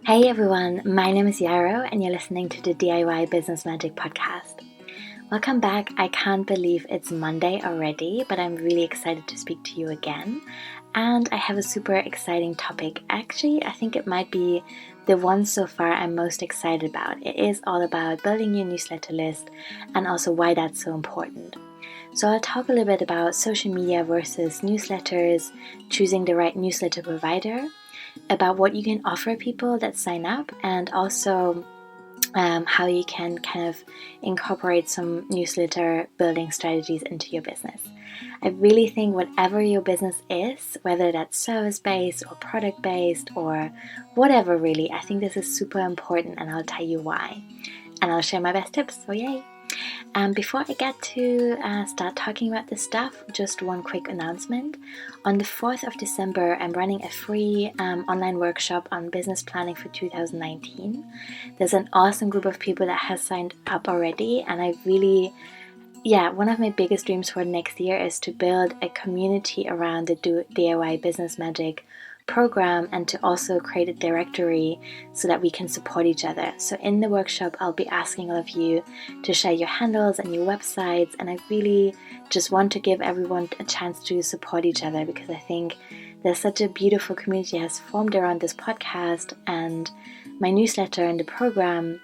Hey everyone, my name is Yaro and you're listening to the DIY Business Magic Podcast. Welcome back. I can't believe it's Monday already, but I'm really excited to speak to you again. And I have a super exciting topic. Actually, I think it might be the one so far I'm most excited about. It is all about building your newsletter list and also why that's so important. So I'll talk a little bit about social media versus newsletters, choosing the right newsletter provider, about what you can offer people that sign up, and also how you can kind of incorporate some newsletter building strategies into your business. I really think whatever your business is, whether that's service-based or product-based or whatever really, I think this is super important and I'll tell you why. And I'll share my best tips, so yay! Before I get to start talking about this stuff, just one quick announcement. On the 4th of December, I'm running a free online workshop on business planning for 2019. There's an awesome group of people that has signed up already, and I really, one of my biggest dreams for next year is to build a community around the DIY Business Magic program and to also create a directory so that we can support each other. So in the workshop, I'll be asking all of you to share your handles and your websites, and I really just want to give everyone a chance to support each other because I think there's such a beautiful community has formed around this podcast and my newsletter and the program.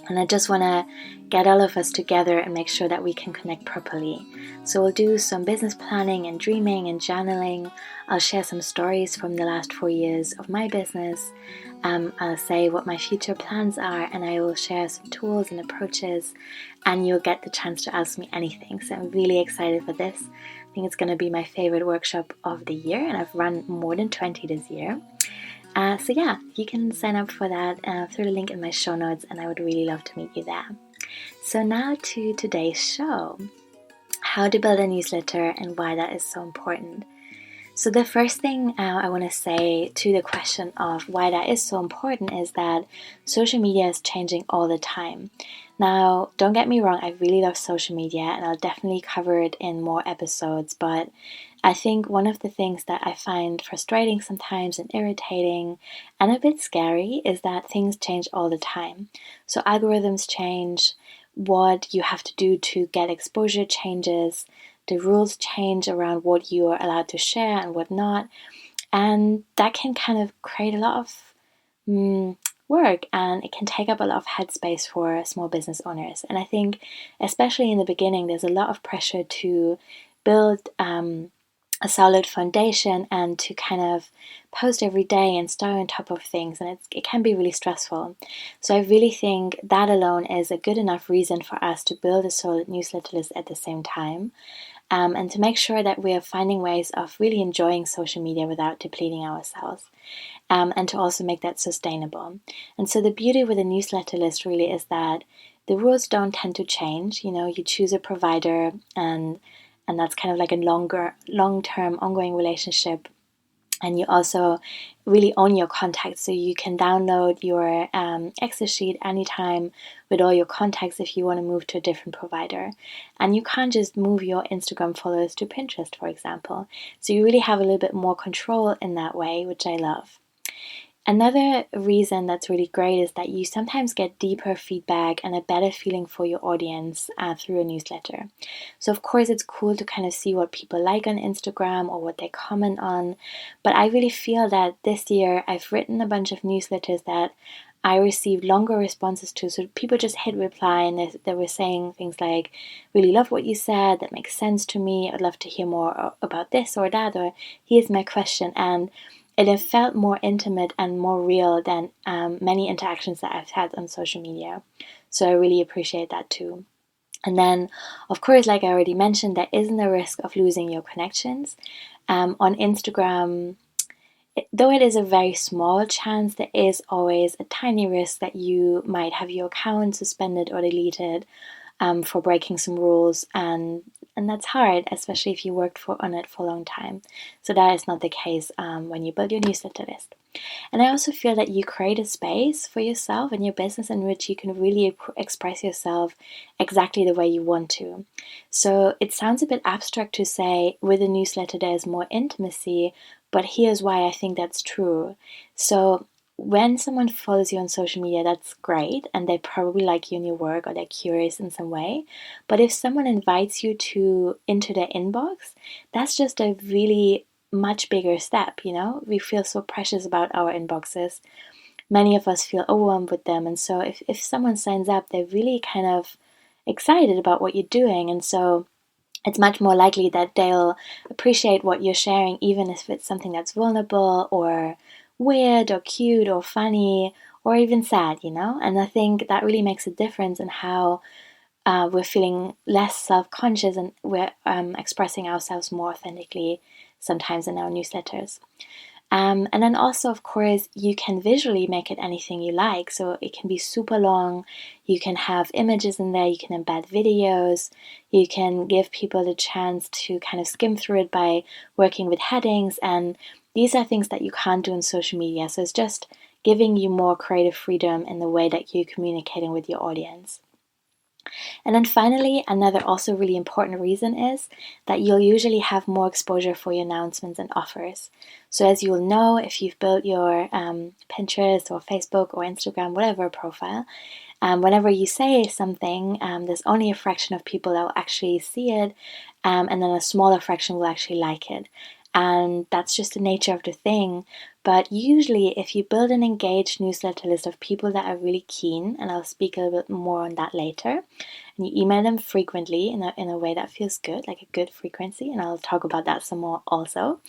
And I just want to get all of us together and make sure that we can connect properly. So we'll do some business planning and dreaming and journaling. I'll share some stories from the last 4 years of my business. I'll say what my future plans are, and I will share some tools and approaches, and you'll get the chance to ask me anything. So I'm really excited for this. I think it's going to be my favorite workshop of the year, and I've run more than 20 this year. You can sign up for that through the link in my show notes, and I would really love to meet you there. So now to today's show, how to build a newsletter and why that is so important. So the first thing I want to say to the question of why that is so important is that social media is changing all the time. Now, don't get me wrong, I really love social media and I'll definitely cover it in more episodes, but I think one of the things that I find frustrating sometimes and irritating and a bit scary is that things change all the time. So algorithms change, what you have to do to get exposure changes, the rules change around what you are allowed to share and what not, and that can kind of create a lot of work, and it can take up a lot of headspace for small business owners. And I think especially in the beginning there's a lot of pressure to build a solid foundation and to kind of post every day and stay on top of things, and it can be really stressful. So I really think that alone is a good enough reason for us to build a solid newsletter list at the same time, and to make sure that we are finding ways of really enjoying social media without depleting ourselves, and to also make that sustainable. And so the beauty with a newsletter list really is that the rules don't tend to change. You choose a provider, and that's kind of like a long-term ongoing relationship. And you also really own your contacts, so you can download your Excel sheet anytime with all your contacts if you want to move to a different provider. And you can't just move your Instagram followers to Pinterest, for example. So you really have a little bit more control in that way, which I love. Another reason that's really great is that you sometimes get deeper feedback and a better feeling for your audience through a newsletter. So of course it's cool to kind of see what people like on Instagram or what they comment on, but I really feel that this year I've written a bunch of newsletters that I received longer responses to. So people just hit reply and they were saying things like, really love what you said, that makes sense to me, I'd love to hear more about this or that, or here's my question. And it felt more intimate and more real than many interactions that I've had on social media. So I really appreciate that too. And then, of course, like I already mentioned, there isn't a risk of losing your connections. On Instagram, though it is a very small chance, there is always a tiny risk that you might have your account suspended or deleted for breaking some rules, and that's hard, especially if you worked on it for a long time. So that is not the case when you build your newsletter list. And I also feel that you create a space for yourself and your business in which you can really express yourself exactly the way you want to. So it sounds a bit abstract to say with a newsletter there's more intimacy, but here's why I think that's true. So when someone follows you on social media, that's great, and they probably like you and your work, or they're curious in some way. But if someone invites you into their inbox, that's just a really much bigger step, you know? We feel so precious about our inboxes. Many of us feel overwhelmed with them, and so if someone signs up, they're really kind of excited about what you're doing, and so it's much more likely that they'll appreciate what you're sharing, even if it's something that's vulnerable or weird or cute or funny or even sad, you know? And I think that really makes a difference in how we're feeling less self-conscious, and we're expressing ourselves more authentically sometimes in our newsletters. And then also, of course, you can visually make it anything you like. So it can be super long. You can have images in there. You can embed videos. You can give people the chance to kind of skim through it by working with headings. And these are things that you can't do on social media. So it's just giving you more creative freedom in the way that you're communicating with your audience. And then finally, another also really important reason is that you'll usually have more exposure for your announcements and offers. So as you'll know, if you've built your Pinterest or Facebook or Instagram, whatever profile, whenever you say something, there's only a fraction of people that will actually see it, and then a smaller fraction will actually like it. And that's just the nature of the thing. But usually, if you build an engaged newsletter list of people that are really keen, and I'll speak a little bit more on that later, and you email them frequently in a way that feels good, like a good frequency, and I'll talk about that some more also,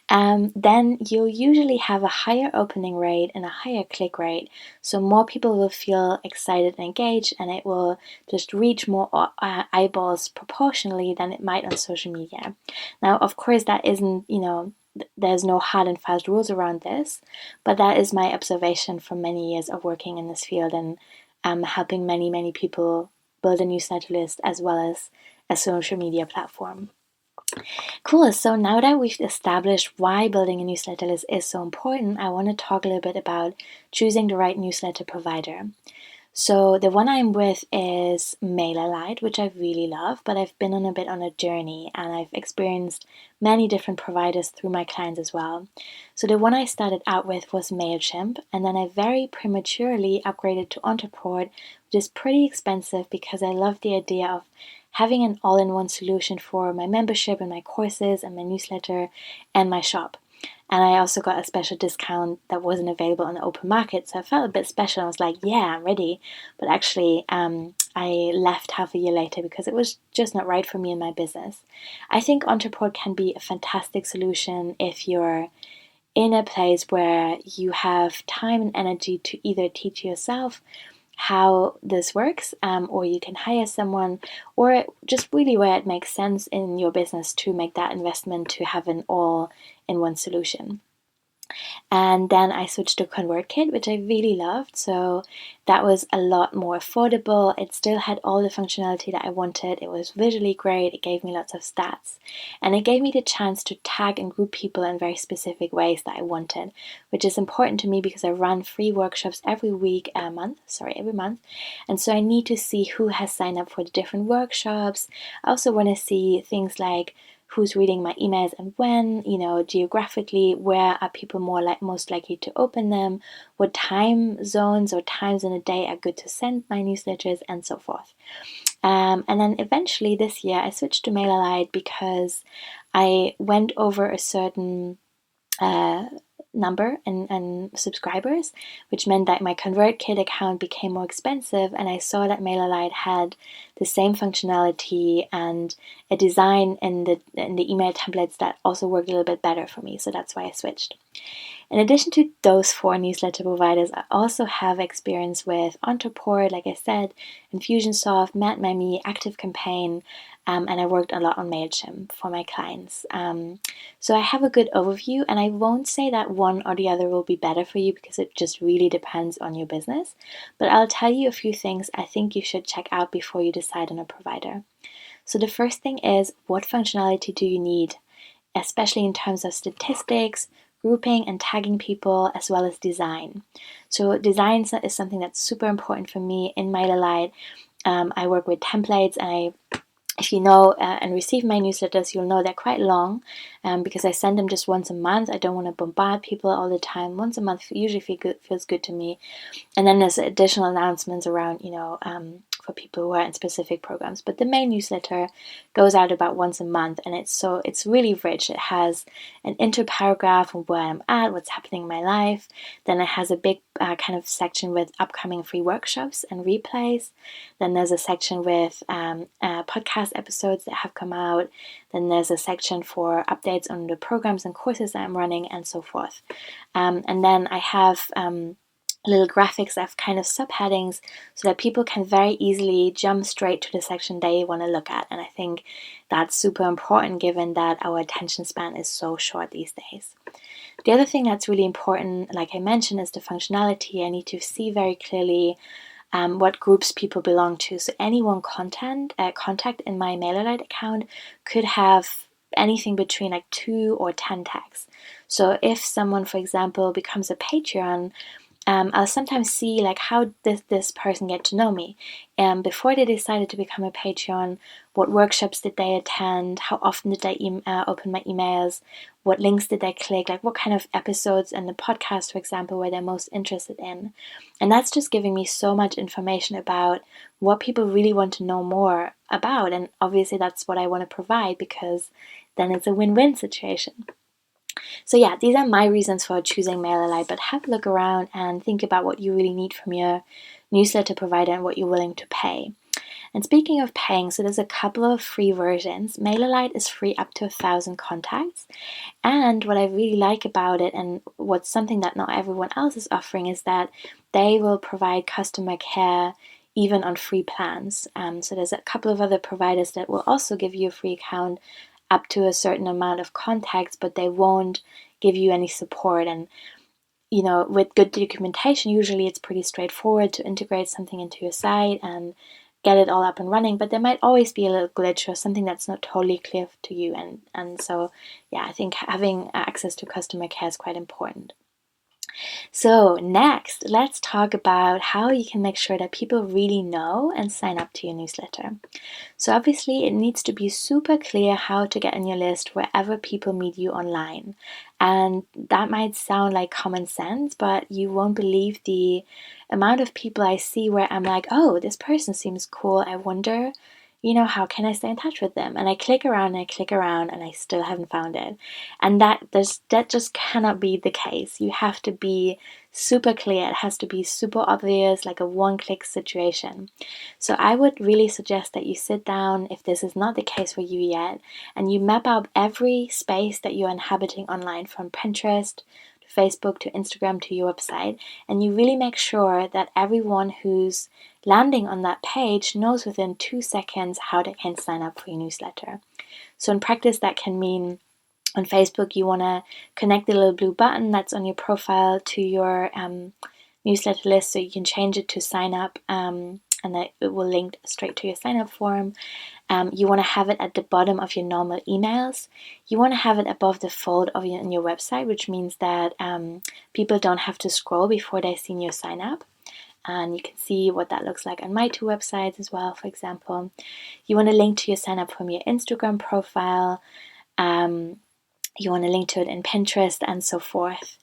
then you'll usually have a higher opening rate and a higher click rate. So more people will feel excited and engaged, and it will just reach more eyeballs proportionally than it might on social media. Now, of course, that isn't, there's no hard and fast rules around this, but that is my observation from many years of working in this field and helping many, many people build a newsletter list as well as a social media platform. Cool, so now that we've established why building a newsletter list is so important, I want to talk a little bit about choosing the right newsletter provider. So the one I'm with is MailerLite, which I really love, but I've been on a journey, and I've experienced many different providers through my clients as well. So the one I started out with was MailChimp, and then I very prematurely upgraded to Ontoport, which is pretty expensive because I love the idea of having an all-in-one solution for my membership and my courses and my newsletter and my shop. And I also got a special discount that wasn't available on the open market, so I felt a bit special. I was like, yeah, I'm ready. But actually, I left half a year later because it was just not right for me and my business. I think Ontoport can be a fantastic solution if you're in a place where you have time and energy to either teach yourself how this works, or you can hire someone, or just really where it makes sense in your business to make that investment to have an all-in-one solution. And then I switched to ConvertKit, which I really loved. So that was a lot more affordable. It still had all the functionality that I wanted. It was visually great. It gave me lots of stats. And it gave me the chance to tag and group people in very specific ways that I wanted, which is important to me because I run free workshops every month. And so I need to see who has signed up for the different workshops. I also want to see things like who's reading my emails and when, geographically, where are people most likely to open them, what time zones or times in a day are good to send my newsletters, and so forth. And then eventually this year I switched to MailerLite because I went over a certain number and subscribers, which meant that my ConvertKit account became more expensive, and I saw that MailerLite had the same functionality and a design in the email templates that also worked a little bit better for me, so that's why I switched. In addition to those 4 newsletter providers, I also have experience with Ontoport, like I said, Infusionsoft, MadMemi, ActiveCampaign, and I worked a lot on MailChimp for my clients. So I have a good overview, and I won't say that one or the other will be better for you because it just really depends on your business. But I'll tell you a few things I think you should check out before you decide on a provider. So the first thing is, what functionality do you need, especially in terms of statistics, grouping and tagging people, as well as design. So design is something that's super important for me in MailerLite. I work with templates, and if you know and receive my newsletters, you'll know they're quite long because I send them just once a month. I don't want to bombard people all the time. Once a month usually feels good to me. And then there's additional announcements around, for people who are in specific programs. But the main newsletter goes out about once a month, and it's really rich. It has an intro paragraph on where I'm at, what's happening in my life. Then it has a big kind of section with upcoming free workshops and replays. Then there's a section with podcast episodes that have come out. Then there's a section for updates on the programs and courses that I'm running, and so forth. And then I have little graphics that have kind of subheadings so that people can very easily jump straight to the section they want to look at. And I think that's super important given that our attention span is so short these days. The other thing that's really important, like I mentioned, is the functionality. I need to see very clearly what groups people belong to. So any one contact in my MailerLite account could have anything between like 2 or 10 tags. So if someone, for example, becomes a Patreon, I'll sometimes see like how this person get to know me. Before they decided to become a Patreon, what workshops did they attend? How often did they open my emails? What links did they click? Like what kind of episodes in the podcast, for example, were they most interested in? And that's just giving me so much information about what people really want to know more about. And obviously that's what I want to provide, because then it's a win-win situation. So yeah, these are my reasons for choosing MailerLite, but have a look around and think about what you really need from your newsletter provider and what you're willing to pay. And speaking of paying, so there's a couple of free versions. MailerLite is free up to 1,000 contacts. And what I really like about it, and what's something that not everyone else is offering, is that they will provide customer care even on free plans. So there's a couple of other providers that will also give you a free account up to a certain amount of contacts, but they won't give you any support. And with good documentation, usually it's pretty straightforward to integrate something into your site and get it all up and running, but there might always be a little glitch or something that's not totally clear to you. And so yeah, I think having access to customer care is quite important. So next, let's talk about how you can make sure that people really know and sign up to your newsletter. So obviously it needs to be super clear how to get on your list wherever people meet you online. And that might sound like common sense, but you won't believe the amount of people I see where I'm like, oh, this person seems cool. I wonder, how can I stay in touch with them? And I click around and I still haven't found it. And that just cannot be the case. You have to be super clear. It has to be super obvious, like a one-click situation. So I would really suggest that you sit down, if this is not the case for you yet, and you map out every space that you're inhabiting online, from Pinterest to Facebook to Instagram to your website, and you really make sure that everyone who's landing on that page knows within 2 seconds how they can sign up for your newsletter. So in practice, that can mean on Facebook, you want to connect the little blue button that's on your profile to your newsletter list, so you can change it to sign up, and that it will link straight to your sign up form. You want to have it at the bottom of your normal emails. You want to have it above the fold of on your website, which means that people don't have to scroll before they've seen your sign up. And you can see what that looks like on my 2 websites as well, for example. You want to link to your sign up from your Instagram profile. You want to link to it in Pinterest and so forth.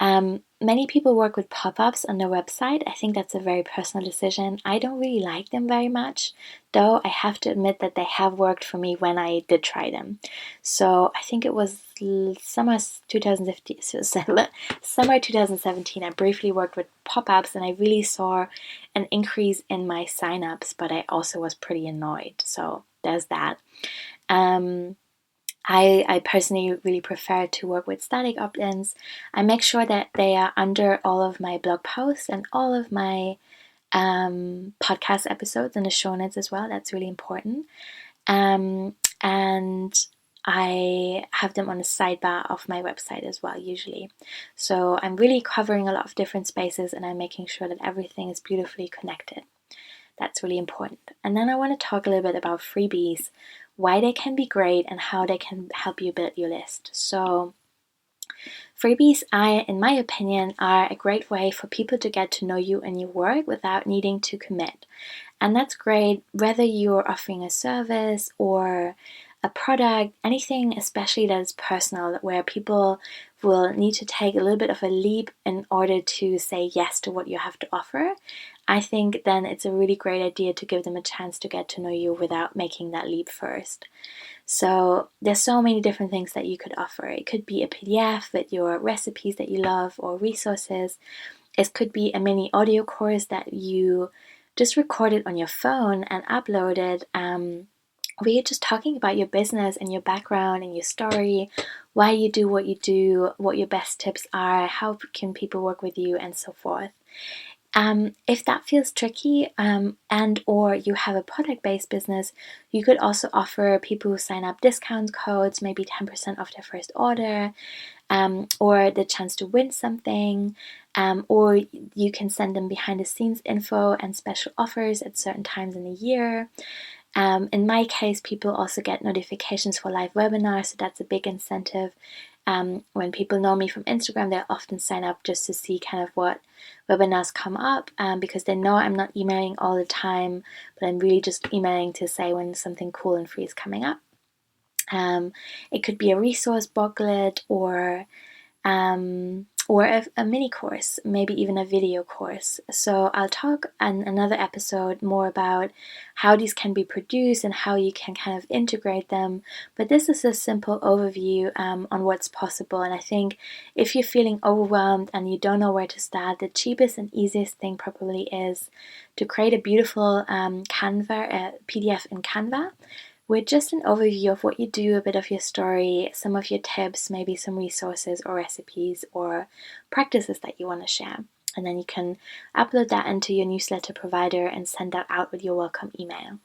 Many people work with pop-ups on their website. I think that's a very personal decision. I don't really like them very much, though I have to admit that they have worked for me when I did try them. So I think it was summer 2017, I briefly worked with pop-ups and I really saw an increase in my sign-ups, but I also was pretty annoyed. So there's that. I personally really prefer to work with static opt-ins. I make sure that they are under all of my blog posts and all of my podcast episodes and the show notes as well. That's really important. And I have them on the sidebar of my website as well, usually. So I'm really covering a lot of different spaces and I'm making sure that everything is beautifully connected. That's really important. And then I want to talk a little bit about freebies, why they can be great and how they can help you build your list. So freebies, in my opinion, are a great way for people to get to know you and your work without needing to commit. And that's great whether you're offering a service or a product, anything especially that is personal, where people will need to take a little bit of a leap in order to say yes to what you have to offer. I think then it's a really great idea to give them a chance to get to know you without making that leap first. So there's so many different things that you could offer. It could be a PDF with your recipes that you love or resources. It could be a mini audio course that you just recorded on your phone and uploaded, where you're just talking about your business and your background and your story, why you do, what your best tips are, how can people work with you, and so forth. If that feels tricky, and or you have a product-based business, you could also offer people who sign up discount codes, maybe 10% off their first order, or the chance to win something, or you can send them behind the scenes info and special offers at certain times in the year. In my case, people also get notifications for live webinars, so that's a big incentive. When people know me from Instagram, they'll often sign up just to see kind of what webinars come up, because they know I'm not emailing all the time, but I'm really just emailing to say when something cool and free is coming up. It could be a resource booklet or a mini course, maybe even a video course. So I'll talk in another episode more about how these can be produced and how you can kind of integrate them. But this is a simple overview on what's possible. And I think if you're feeling overwhelmed and you don't know where to start, the cheapest and easiest thing probably is to create a beautiful PDF in Canva, with just an overview of what you do, a bit of your story, some of your tips, maybe some resources or recipes or practices that you want to share. And then you can upload that into your newsletter provider and send that out with your welcome email.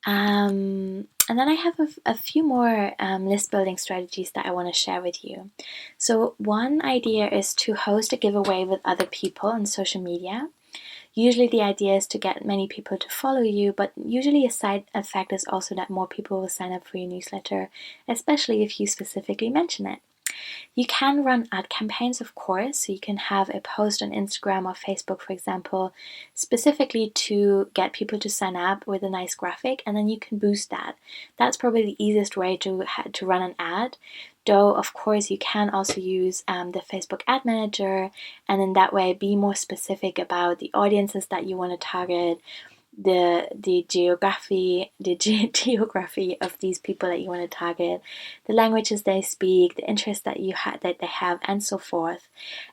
And then I have a few more list building strategies that I want to share with you. So one idea is to host a giveaway with other people on social media. Usually the idea is to get many people to follow you, but usually a side effect is also that more people will sign up for your newsletter, especially if you specifically mention it. You can run ad campaigns, of course, so you can have a post on Instagram or Facebook, for example, specifically to get people to sign up with a nice graphic, and then you can boost that. That's probably the easiest way to run an ad. Though, of course, you can also use the Facebook Ad Manager, and in that way be more specific about the audiences that you want to target, the geography of these people that you want to target, the languages they speak, the interests that they have, and so forth.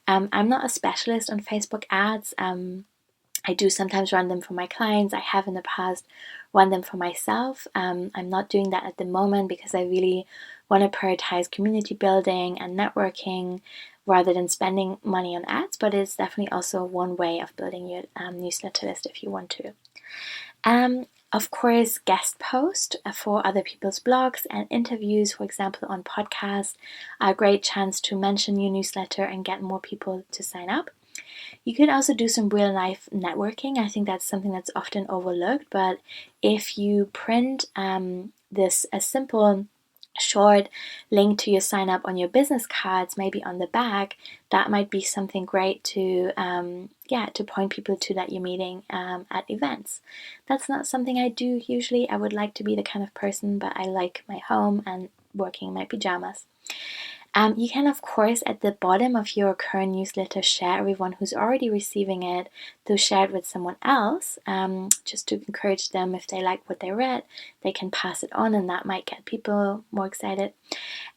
I'm not a specialist on Facebook ads. I do sometimes run them for my clients. I have in the past run them for myself. I'm not doing that at the moment because I really want to prioritize community building and networking rather than spending money on ads, but it's definitely also one way of building your newsletter list if you want to. Of course, guest post for other people's blogs and interviews, for example, on podcasts, are a great chance to mention your newsletter and get more people to sign up. You could also do some real life networking. I think that's something that's often overlooked, but if you print a simple short link to your sign up on your business cards, maybe on the back, that might be something great to point people to that you're meeting at events. That's not something I do usually. I would like to be the kind of person, but I like my home and working in my pajamas. You can, of course, at the bottom of your current newsletter, share everyone who's already receiving it to share it with someone else, just to encourage them. If they like what they read, they can pass it on, and that might get people more excited.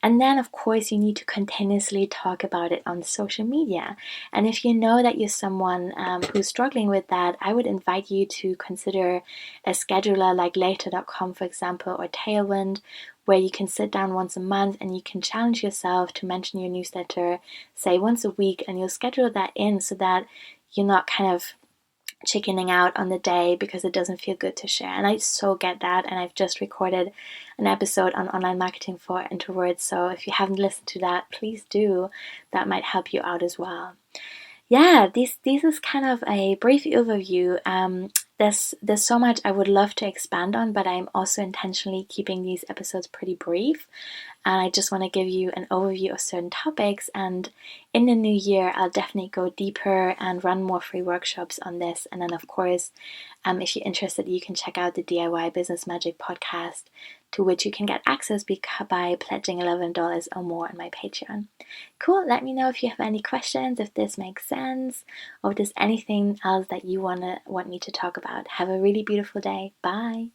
And then, of course, you need to continuously talk about it on social media. And if you know that you're someone who's struggling with that, I would invite you to consider a scheduler like later.com, for example, or Tailwind, where you can sit down once a month and you can challenge yourself to mention your newsletter, say once a week, and you'll schedule that in so that you're not kind of chickening out on the day because it doesn't feel good to share. And I so get that, and I've just recorded an episode on online marketing for introverts, so if you haven't listened to that, please do. That might help you out as well. Yeah, this is kind of a brief overview. There's so much I would love to expand on, but I'm also intentionally keeping these episodes pretty brief. and I just want to give you an overview of certain topics. And in the new year, I'll definitely go deeper and run more free workshops on this. And then, of course, if you're interested, you can check out the DIY Business Magic podcast, to which you can get access by pledging $11 or more on my Patreon. Cool. Let me know if you have any questions, if this makes sense, or if there's anything else that you want me to talk about. Have a really beautiful day. Bye.